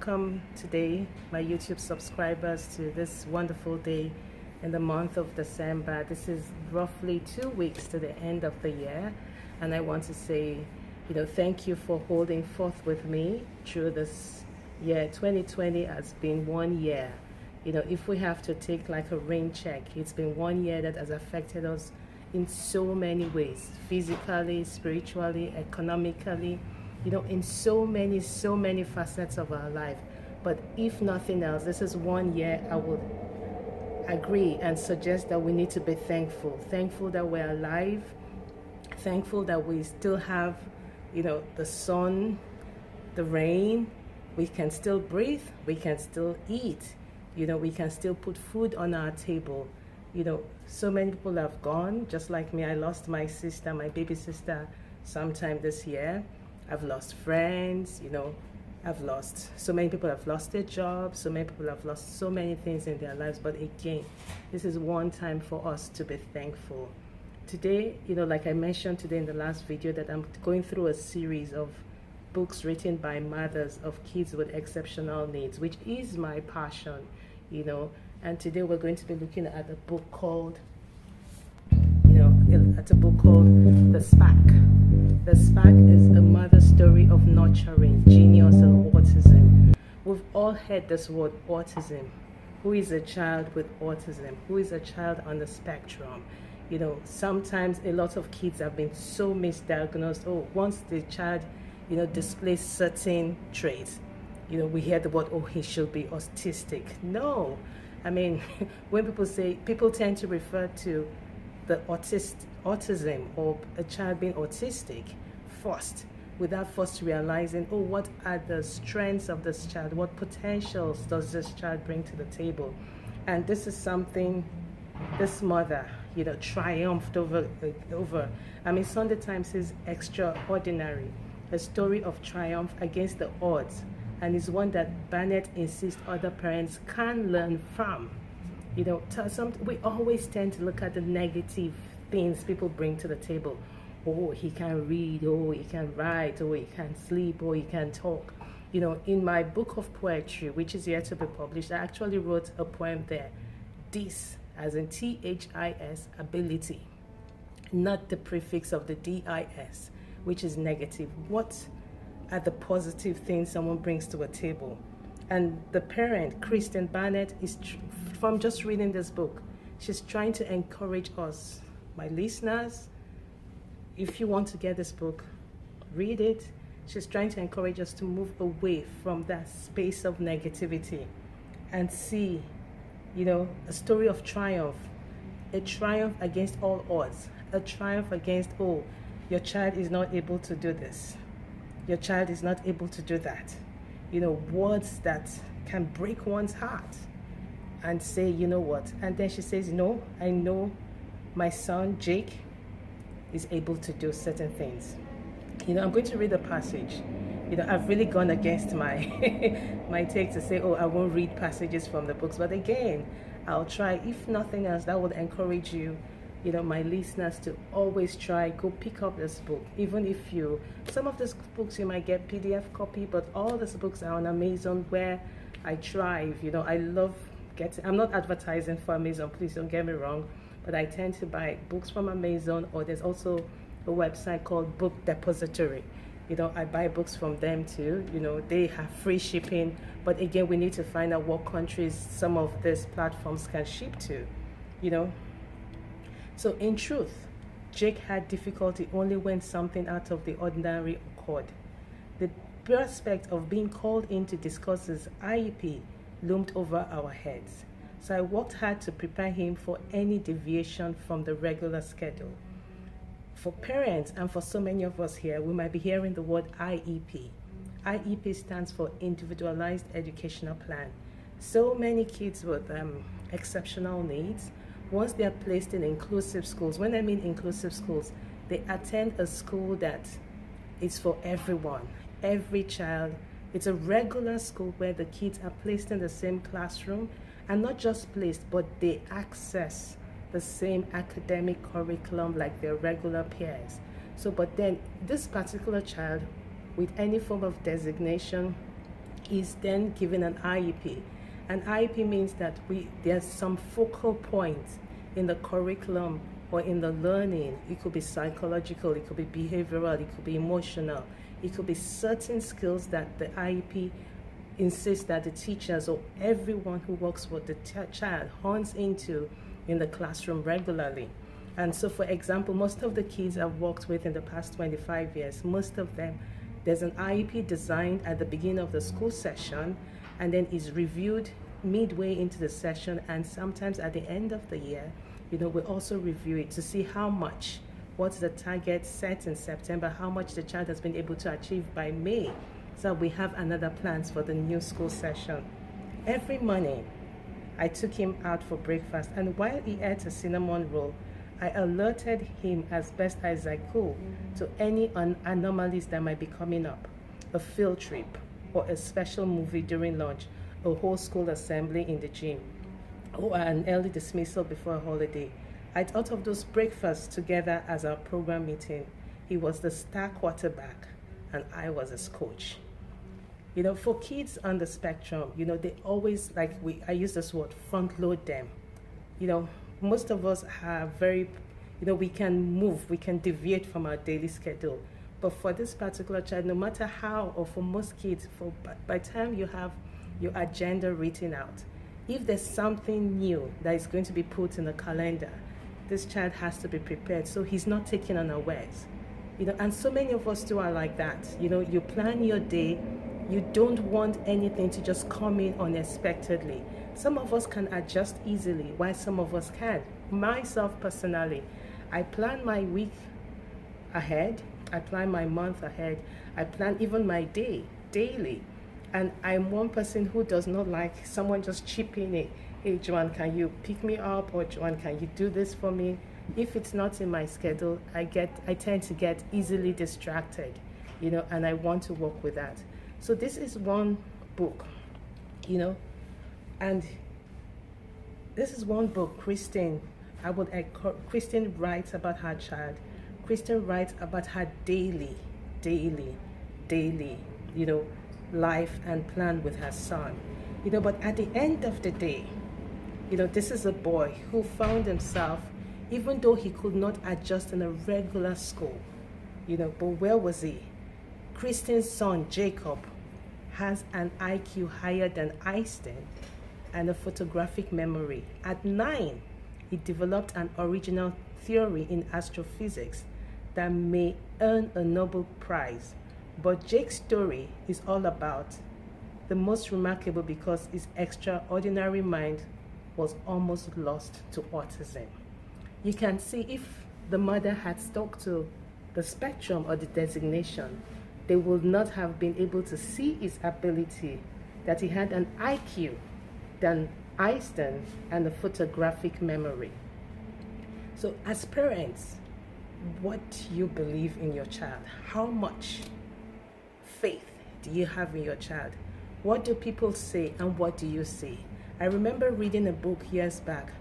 welcome today, my YouTube subscribers, to this wonderful day in the month of December. This is roughly 2 weeks to the end of the year, and I want to say, thank you for holding forth with me through this year. 2020 has been 1 year. If we have to take like a rain check, it's been 1 year that has affected us in so many ways, physically, spiritually, economically, in so many facets of our life. But if nothing else, this is 1 year I would agree and suggest that we need to be thankful that we're alive, thankful that we still have, the sun, the rain, we can still breathe, we can still eat, we can still put food on our table. So many people have gone, just like me. I lost my sister, my baby sister, sometime this year. I've lost friends, so many people have lost their jobs, so many people have lost so many things in their lives. But again, this is one time for us to be thankful. Today, like I mentioned today in the last video, that I'm going through a series of books written by mothers of kids with exceptional needs, which is my passion, and today we're going to be looking at a book called, The Spark. The Spark is a mother's story of nurturing genius and autism. We've all heard this word autism. Who is a child with autism? Who is a child on the spectrum? Sometimes a lot of kids have been so misdiagnosed. Once the child, displays certain traits, we hear the word, he should be autistic. No. I mean, when people tend to refer to the autism or a child being autistic first, without first realizing, what are the strengths of this child? What potentials does this child bring to the table? And this is something this mother, triumphed over. Sunday Times is extraordinary, a story of triumph against the odds, and is one that Barnett insists other parents can learn from. We always tend to look at the negative things people bring to the table. He can read, he can write, he can sleep, he can talk. In my book of poetry, which is yet to be published, I actually wrote a poem there. This, as in THIS, ability, not the prefix of the DIS, which is negative. What are the positive things someone brings to a table? And the parent, Kristine Barnett, is from just reading this book, she's trying to encourage us, my listeners. If you want to get this book, read it. She's trying to encourage us to move away from that space of negativity and see, a story of triumph, a triumph against all odds, a triumph against, your child is not able to do this, your child is not able to do that. Words that can break one's heart, and say, what? And then she says, I know my son, Jake, is able to do certain things. I'm going to read a passage. I've really gone against my my take to say, I won't read passages from the books. But again, I'll try. If nothing else, that would encourage you, my listeners, to always try, go pick up this book. Even if some of these books you might get PDF copy, but all these books are on Amazon, where I thrive. I love I'm not advertising for Amazon, please don't get me wrong, but I tend to buy books from Amazon, or there's also a website called Book Depository. I buy books from them too. They have free shipping, but again, we need to find out what countries some of these platforms can ship to, So in truth, Jake had difficulty only when something out of the ordinary occurred. The prospect of being called in to discuss his IEP loomed over our heads. So I worked hard to prepare him for any deviation from the regular schedule. For parents, and for so many of us here, we might be hearing the word IEP. IEP stands for Individualized Educational Plan. So many kids with exceptional needs, once they are placed in inclusive schools, when I mean inclusive schools, they attend a school that is for everyone, every child. It's a regular school where the kids are placed in the same classroom, and not just placed, but they access the same academic curriculum like their regular peers. So, but then this particular child with any form of designation is then given an IEP. An IEP means that there's some focal points in the curriculum or in the learning. It could be psychological, it could be behavioral, it could be emotional. It could be certain skills that the IEP insists that the teachers or everyone who works with the child hones into in the classroom regularly. And so, for example, most of the kids I've worked with in the past 25 years, most of them, there's an IEP designed at the beginning of the school session, and then is reviewed midway into the session, and sometimes at the end of the year, we also review it to see how much, what's the target set in September, how much the child has been able to achieve by May. So we have another plans for the new school session. Every morning, I took him out for breakfast, and while he ate a cinnamon roll, I alerted him as best as I could to any anomalies that might be coming up. A field trip, or a special movie during lunch, a whole school assembly in the gym, or an early dismissal before a holiday. I thought of those breakfasts together as our program meeting. He was the star quarterback, and I was his coach. For kids on the spectrum, they always, I use this word, front load them. Most of us are very, we can move, we can deviate from our daily schedule. But for this particular child, no matter how, or for most kids, by the time you have your agenda written out, if there's something new that is going to be put in the calendar, this child has to be prepared so he's not taken unawares. And so many of us too are like that. You plan your day, you don't want anything to just come in unexpectedly. Some of us can adjust easily, while some of us can't. Myself personally, I plan my week ahead, I plan my month ahead, I plan even my day, daily. And I'm one person who does not like someone just chipping in. Hey, JoAnn, can you pick me up? Or JoAnn, can you do this for me? If it's not in my schedule, I tend to get easily distracted, and I want to work with that. So this is one book, and this is one book, Kristine. Kristine writes about her child. Kristine writes about her daily, life and plan with her son. But at the end of the day, this is a boy who found himself, even though he could not adjust in a regular school, but where was he? Kristine's son, Jacob, has an IQ higher than Einstein and a photographic memory. At 9, he developed an original theory in astrophysics that may earn a Nobel Prize. But Jake's story is all about the most remarkable because his extraordinary mind was almost lost to autism. You can see if the mother had stuck to the spectrum or the designation, they would not have been able to see his ability, that he had an IQ than Einstein and a photographic memory. So as parents, what do you believe in your child? How much faith do you have in your child? What do people say and what do you say? I remember reading a book years back,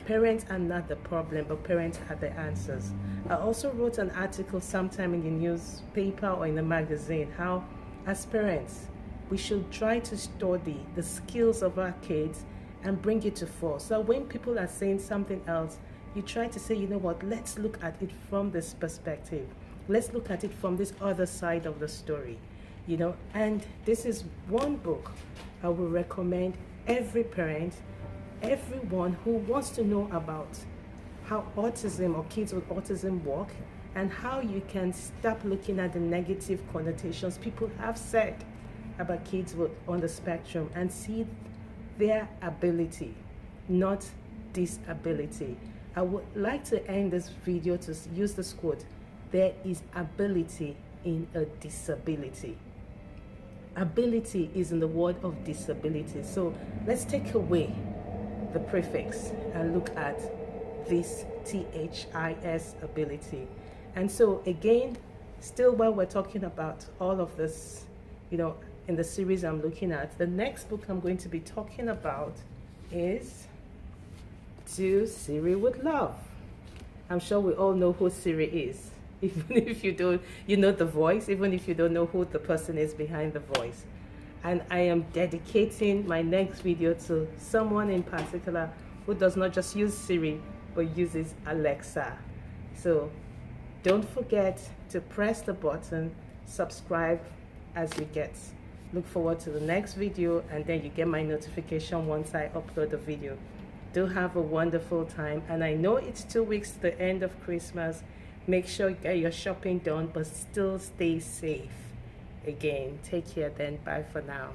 Parents Are Not the Problem, but Parents Are the Answers. I also wrote an article sometime in the newspaper or in the magazine, how as parents, we should try to study the skills of our kids and bring it to fore. So when people are saying something else, you try to say, let's look at it from this perspective. Let's look at it from this other side of the story. And this is one book I will recommend every parent, everyone who wants to know about how autism or kids with autism work and how you can stop looking at the negative connotations people have said about kids on the spectrum and see their ability, not disability. I would like to end this video to use this quote: there is ability in a disability. Ability is in the word of disability. So let's take away the prefix and look at this THIS ability. And so again, still while we're talking about all of this, in the series I'm looking at, the next book I'm going to be talking about is Do Siri with Love. I'm sure we all know who Siri is. Even if you don't, the voice, even if you don't know who the person is behind the voice. and I am dedicating my next video to someone in particular who does not just use Siri but uses Alexa. So don't forget to press the button, subscribe as we get. Look forward to the next video, and then you get my notification once I upload a video. Do have a wonderful time, and I know it's 2 weeks to the end of Christmas. Make sure you get your shopping done, but still stay safe. Again, take care then. Bye for now.